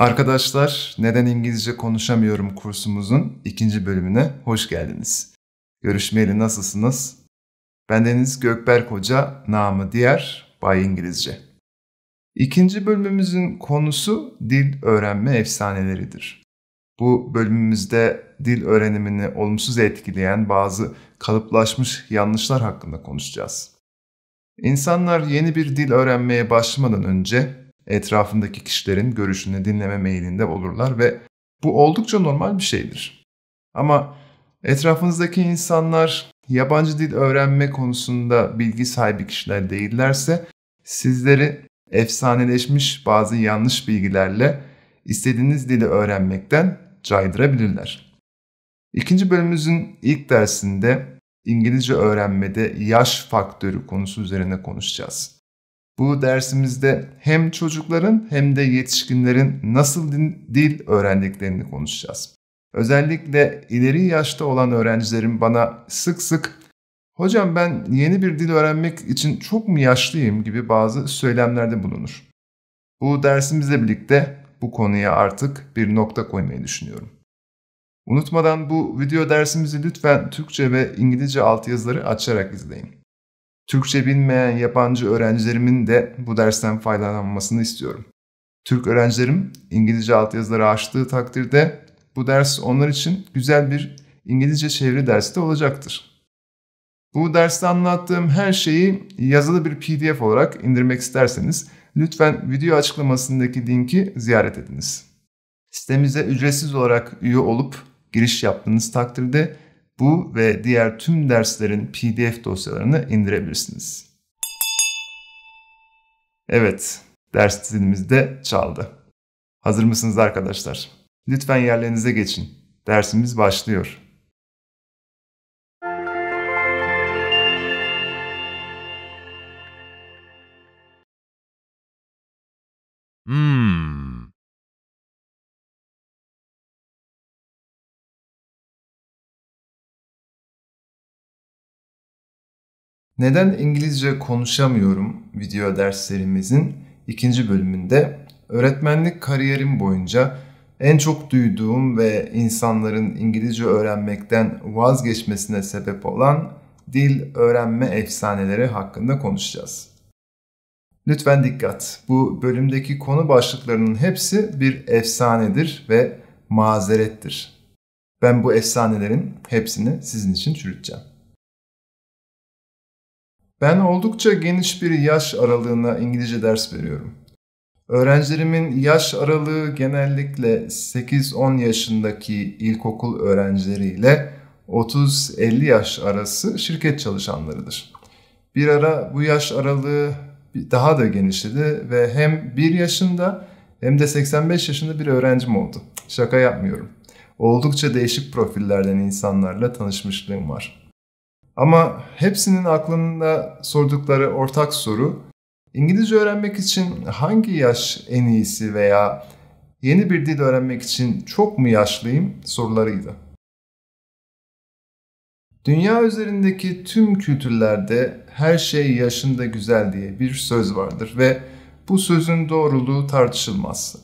Arkadaşlar, Neden İngilizce Konuşamıyorum kursumuzun ikinci bölümüne hoş geldiniz. Görüşmeyeli nasılsınız? Bendeniz Gökberk Hoca, namı diğer Bay İngilizce. İkinci bölümümüzün konusu dil öğrenme efsaneleridir. Bu bölümümüzde dil öğrenimini olumsuz etkileyen bazı kalıplaşmış yanlışlar hakkında konuşacağız. İnsanlar yeni bir dil öğrenmeye başlamadan önce etrafındaki kişilerin görüşünü dinleme meyilinde olurlar ve bu oldukça normal bir şeydir. Ama etrafınızdaki insanlar yabancı dil öğrenme konusunda bilgi sahibi kişiler değillerse sizleri efsaneleşmiş bazı yanlış bilgilerle istediğiniz dili öğrenmekten caydırabilirler. İkinci bölümümüzün ilk dersinde İngilizce öğrenmede yaş faktörü konusu üzerine konuşacağız. Bu dersimizde hem çocukların hem de yetişkinlerin nasıl dil öğrendiklerini konuşacağız. Özellikle ileri yaşta olan öğrencilerim bana sık sık "Hocam ben yeni bir dil öğrenmek için çok mu yaşlıyım?" gibi bazı söylemlerde bulunur. Bu dersimizle birlikte bu konuya artık bir nokta koymayı düşünüyorum. Unutmadan bu video dersimizi lütfen Türkçe ve İngilizce altyazıları açarak izleyin. Türkçe bilmeyen yabancı öğrencilerimin de bu dersten faydalanmasını istiyorum. Türk öğrencilerim İngilizce altyazıları açtığı takdirde bu ders onlar için güzel bir İngilizce çeviri dersi de olacaktır. Bu derste anlattığım her şeyi yazılı bir PDF olarak indirmek isterseniz lütfen video açıklamasındaki linki ziyaret ediniz. Sitemize ücretsiz olarak üye olup giriş yaptığınız takdirde bu ve diğer tüm derslerin PDF dosyalarını indirebilirsiniz. Evet, ders zilimiz de çaldı. Hazır mısınız arkadaşlar? Lütfen yerlerinize geçin. Dersimiz başlıyor. Neden İngilizce konuşamıyorum video derslerimizin ikinci bölümünde öğretmenlik kariyerim boyunca en çok duyduğum ve insanların İngilizce öğrenmekten vazgeçmesine sebep olan dil öğrenme efsaneleri hakkında konuşacağız. Lütfen dikkat. Bu bölümdeki konu başlıklarının hepsi bir efsanedir ve mazerettir. Ben bu efsanelerin hepsini sizin için çürüteceğim. Ben oldukça geniş bir yaş aralığına İngilizce ders veriyorum. Öğrencilerimin yaş aralığı genellikle 8-10 yaşındaki ilkokul öğrencileriyle 30-50 yaş arası şirket çalışanlarıdır. Bir ara bu yaş aralığı daha da genişledi ve hem 1 yaşında hem de 85 yaşında bir öğrencim oldu. Şaka yapmıyorum. Oldukça değişik profillerden insanlarla tanışmışlığım var. Ama hepsinin aklında sordukları ortak soru, İngilizce öğrenmek için hangi yaş en iyisi veya yeni bir dil öğrenmek için çok mu yaşlıyım sorularıydı. Dünya üzerindeki tüm kültürlerde her şey yaşında güzel diye bir söz vardır ve bu sözün doğruluğu tartışılmaz.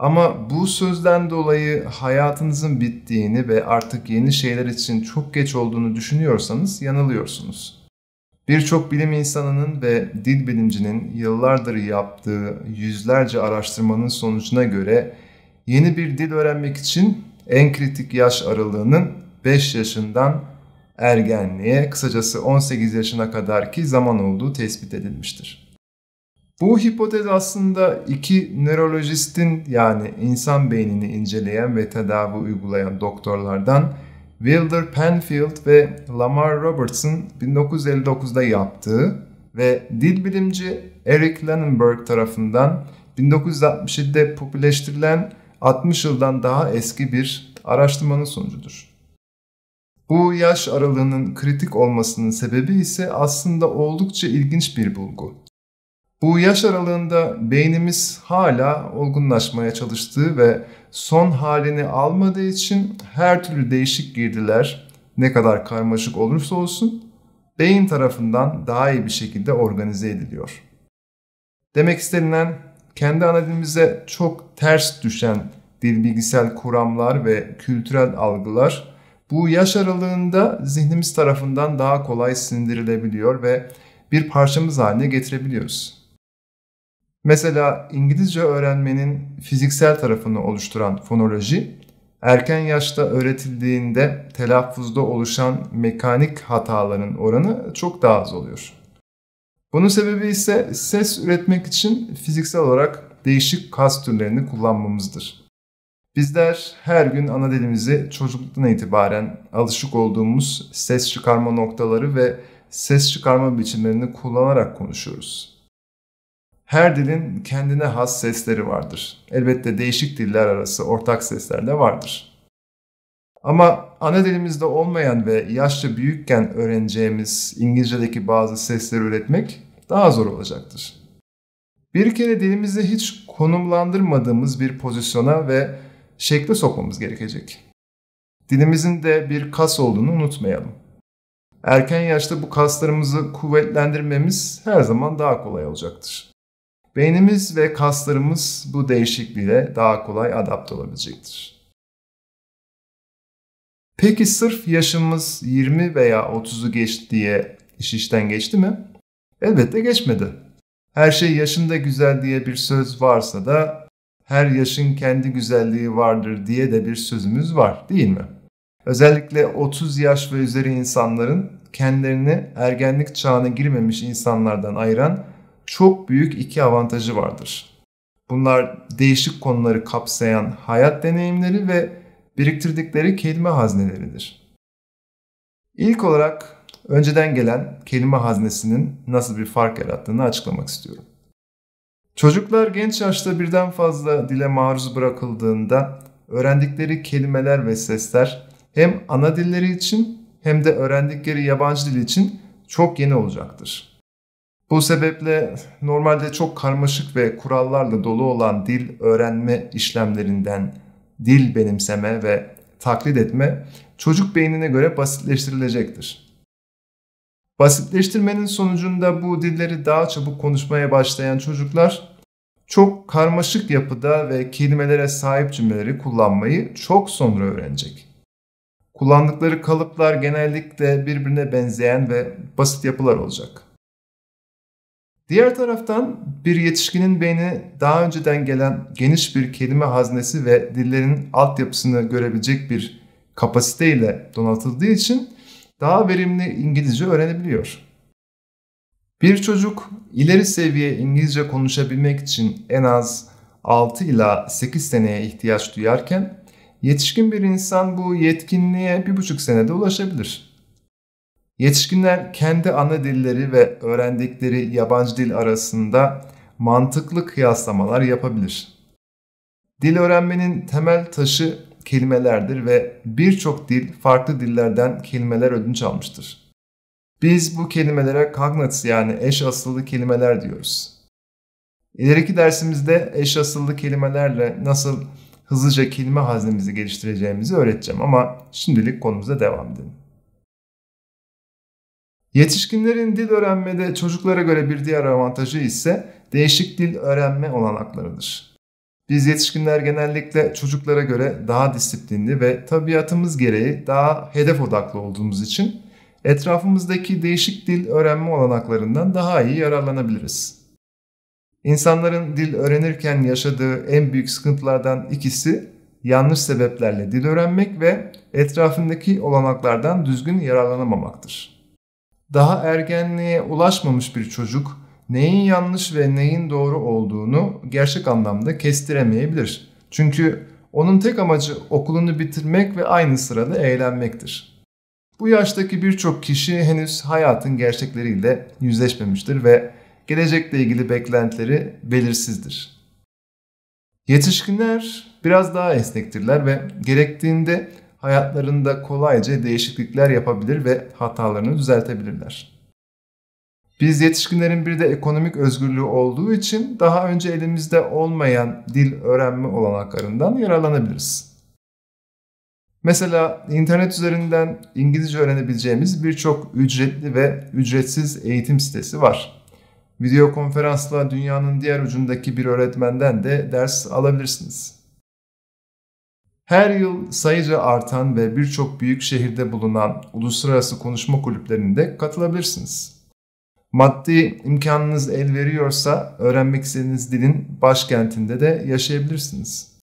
Ama bu sözden dolayı hayatınızın bittiğini ve artık yeni şeyler için çok geç olduğunu düşünüyorsanız yanılıyorsunuz. Birçok bilim insanının ve dil bilimcinin yıllardır yaptığı yüzlerce araştırmanın sonucuna göre yeni bir dil öğrenmek için en kritik yaş aralığının 5 yaşından ergenliğe, kısacası 18 yaşına kadarki zaman olduğu tespit edilmiştir. Bu hipotez aslında iki nörolojistin yani insan beynini inceleyen ve tedavi uygulayan doktorlardan Wilder Penfield ve Lamar Robertson 1959'da yaptığı ve dil bilimci Eric Lannenberg tarafından 1967'de popülerleştirilen 60 yıldan daha eski bir araştırmanın sonucudur. Bu yaş aralığının kritik olmasının sebebi ise aslında oldukça ilginç bir bulgu. Bu yaş aralığında beynimiz hala olgunlaşmaya çalıştığı ve son halini almadığı için her türlü değişik girdiler ne kadar karmaşık olursa olsun beyin tarafından daha iyi bir şekilde organize ediliyor. Demek istenilen kendi ana dilimize çok ters düşen dil bilgisel kuramlar ve kültürel algılar bu yaş aralığında zihnimiz tarafından daha kolay sindirilebiliyor ve bir parçamız haline getirebiliyoruz. Mesela İngilizce öğrenmenin fiziksel tarafını oluşturan fonoloji, erken yaşta öğretildiğinde telaffuzda oluşan mekanik hataların oranı çok daha az oluyor. Bunun sebebi ise ses üretmek için fiziksel olarak değişik kas türlerini kullanmamızdır. Bizler her gün ana dilimizi çocukluktan itibaren alışık olduğumuz ses çıkarma noktaları ve ses çıkarma biçimlerini kullanarak konuşuyoruz. Her dilin kendine has sesleri vardır. Elbette değişik diller arası ortak sesler de vardır. Ama ana dilimizde olmayan ve yaşça büyükken öğreneceğimiz İngilizce'deki bazı sesleri üretmek daha zor olacaktır. Bir kere dilimizi hiç konumlandırmadığımız bir pozisyona ve şekle sokmamız gerekecek. Dilimizin de bir kas olduğunu unutmayalım. Erken yaşta bu kaslarımızı kuvvetlendirmemiz her zaman daha kolay olacaktır. Beynimiz ve kaslarımız bu değişikliğe daha kolay adapte olabilecektir. Peki sırf yaşımız 20 veya 30'u geçti diye iş işten geçti mi? Elbette geçmedi. Her şey yaşında güzel diye bir söz varsa da her yaşın kendi güzelliği vardır diye de bir sözümüz var, değil mi? Özellikle 30 yaş ve üzeri insanların kendilerini ergenlik çağına girmemiş insanlardan ayıran çok büyük iki avantajı vardır. Bunlar değişik konuları kapsayan hayat deneyimleri ve biriktirdikleri kelime hazneleridir. İlk olarak önceden gelen kelime haznesinin nasıl bir fark yarattığını açıklamak istiyorum. Çocuklar genç yaşta birden fazla dile maruz bırakıldığında öğrendikleri kelimeler ve sesler hem ana dilleri için hem de öğrendikleri yabancı dil için çok yeni olacaktır. Bu sebeple normalde çok karmaşık ve kurallarla dolu olan dil öğrenme işlemlerinden dil benimseme ve taklit etme çocuk beynine göre basitleştirilecektir. Basitleştirmenin sonucunda bu dilleri daha çabuk konuşmaya başlayan çocuklar çok karmaşık yapıda ve kelimelere sahip cümleleri kullanmayı çok sonra öğrenecek. Kullandıkları kalıplar genellikle birbirine benzeyen ve basit yapılar olacak. Diğer taraftan bir yetişkinin beyni daha önceden gelen geniş bir kelime haznesi ve dillerin altyapısını görebilecek bir kapasiteyle donatıldığı için daha verimli İngilizce öğrenebiliyor. Bir çocuk ileri seviye İngilizce konuşabilmek için en az 6 ila 8 seneye ihtiyaç duyarken yetişkin bir insan bu yetkinliğe 1,5 senede ulaşabilir. Yetişkinler kendi ana dilleri ve öğrendikleri yabancı dil arasında mantıklı kıyaslamalar yapabilir. Dil öğrenmenin temel taşı kelimelerdir ve birçok dil farklı dillerden kelimeler ödünç almıştır. Biz bu kelimelere cognates yani eş asıllı kelimeler diyoruz. İleriki dersimizde eş asıllı kelimelerle nasıl hızlıca kelime haznemizi geliştireceğimizi öğreteceğim ama şimdilik konumuza devam edelim. Yetişkinlerin dil öğrenmede çocuklara göre bir diğer avantajı ise değişik dil öğrenme olanaklarıdır. Biz yetişkinler genellikle çocuklara göre daha disiplinli ve tabiatımız gereği daha hedef odaklı olduğumuz için etrafımızdaki değişik dil öğrenme olanaklarından daha iyi yararlanabiliriz. İnsanların dil öğrenirken yaşadığı en büyük sıkıntılardan ikisi yanlış sebeplerle dil öğrenmek ve etrafındaki olanaklardan düzgün yararlanamamaktır. Daha ergenliğe ulaşmamış bir çocuk neyin yanlış ve neyin doğru olduğunu gerçek anlamda kestiremeyebilir. Çünkü onun tek amacı okulunu bitirmek ve aynı sırada eğlenmektir. Bu yaştaki birçok kişi henüz hayatın gerçekleriyle yüzleşmemiştir ve gelecekle ilgili beklentileri belirsizdir. Yetişkinler biraz daha esnektirler ve gerektiğinde hayatlarında kolayca değişiklikler yapabilir ve hatalarını düzeltebilirler. Biz yetişkinlerin bir de ekonomik özgürlüğü olduğu için daha önce elimizde olmayan dil öğrenme olanaklarından yararlanabiliriz. Mesela internet üzerinden İngilizce öğrenebileceğimiz birçok ücretli ve ücretsiz eğitim sitesi var. Video konferansla dünyanın diğer ucundaki bir öğretmenden de ders alabilirsiniz. Her yıl sayıca artan ve birçok büyük şehirde bulunan uluslararası konuşma kulüplerine katılabilirsiniz. Maddi imkanınız el veriyorsa öğrenmek istediğiniz dilin başkentinde de yaşayabilirsiniz.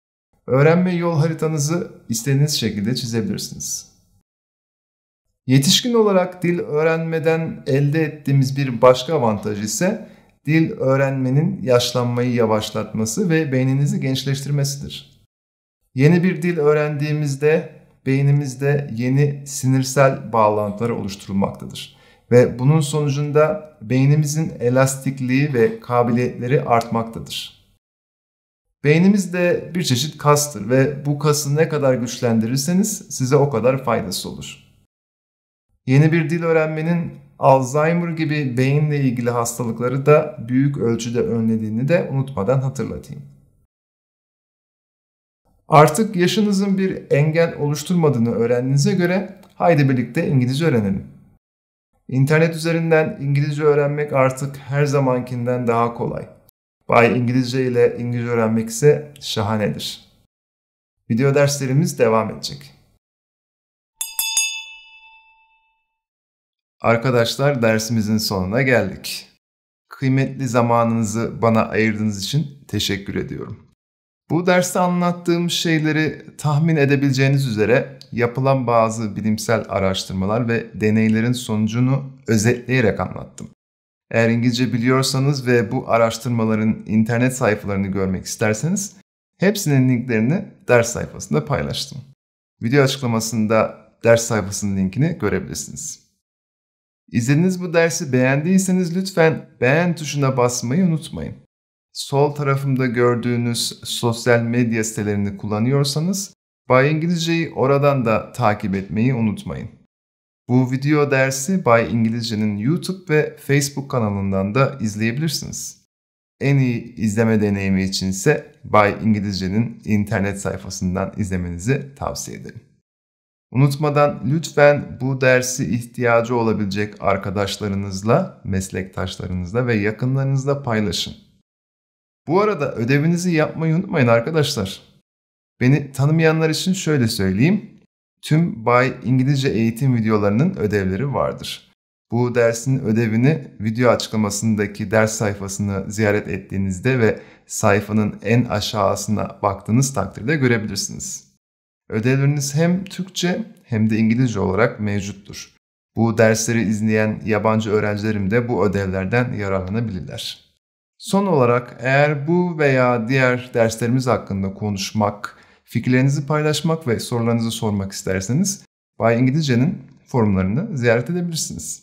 Öğrenme yol haritanızı istediğiniz şekilde çizebilirsiniz. Yetişkin olarak dil öğrenmeden elde ettiğimiz bir başka avantaj ise dil öğrenmenin yaşlanmayı yavaşlatması ve beyninizi gençleştirmesidir. Yeni bir dil öğrendiğimizde beynimizde yeni sinirsel bağlantılar oluşturulmaktadır. Ve bunun sonucunda beynimizin elastikliği ve kabiliyetleri artmaktadır. Beynimiz de bir çeşit kastır ve bu kası ne kadar güçlendirirseniz size o kadar faydası olur. Yeni bir dil öğrenmenin Alzheimer gibi beyinle ilgili hastalıkları da büyük ölçüde önlediğini de unutmadan hatırlatayım. Artık yaşınızın bir engel oluşturmadığını öğrendiğinize göre haydi birlikte İngilizce öğrenelim. İnternet üzerinden İngilizce öğrenmek artık her zamankinden daha kolay. Bay İngilizce ile İngilizce öğrenmek ise şahanedir. Video derslerimiz devam edecek. Arkadaşlar, dersimizin sonuna geldik. Kıymetli zamanınızı bana ayırdığınız için teşekkür ediyorum. Bu derste anlattığım şeyleri tahmin edebileceğiniz üzere yapılan bazı bilimsel araştırmalar ve deneylerin sonucunu özetleyerek anlattım. Eğer İngilizce biliyorsanız ve bu araştırmaların internet sayfalarını görmek isterseniz hepsinin linklerini ders sayfasında paylaştım. Video açıklamasında ders sayfasının linkini görebilirsiniz. İzlediğiniz bu dersi beğendiyseniz lütfen beğen tuşuna basmayı unutmayın. Sol tarafımda gördüğünüz sosyal medya sitelerini kullanıyorsanız Bay İngilizce'yi oradan da takip etmeyi unutmayın. Bu video dersi Bay İngilizce'nin YouTube ve Facebook kanalından da izleyebilirsiniz. En iyi izleme deneyimi içinse Bay İngilizce'nin internet sayfasından izlemenizi tavsiye ederim. Unutmadan lütfen bu dersi ihtiyacı olabilecek arkadaşlarınızla, meslektaşlarınızla ve yakınlarınızla paylaşın. Bu arada ödevinizi yapmayı unutmayın arkadaşlar. Beni tanımayanlar için şöyle söyleyeyim. Tüm Bay İngilizce eğitim videolarının ödevleri vardır. Bu dersin ödevini video açıklamasındaki ders sayfasını ziyaret ettiğinizde ve sayfanın en aşağısına baktığınız takdirde görebilirsiniz. Ödevleriniz hem Türkçe hem de İngilizce olarak mevcuttur. Bu dersleri izleyen yabancı öğrencilerim de bu ödevlerden yararlanabilirler. Son olarak eğer bu veya diğer derslerimiz hakkında konuşmak, fikirlerinizi paylaşmak ve sorularınızı sormak isterseniz Bay İngilizce'nin forumlarını ziyaret edebilirsiniz.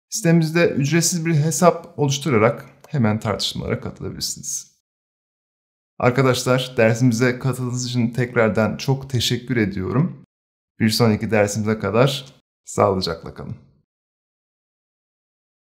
Sitemizde ücretsiz bir hesap oluşturarak hemen tartışmalara katılabilirsiniz. Arkadaşlar, dersimize katıldığınız için tekrardan çok teşekkür ediyorum. Bir sonraki dersimize kadar sağlıcakla kalın.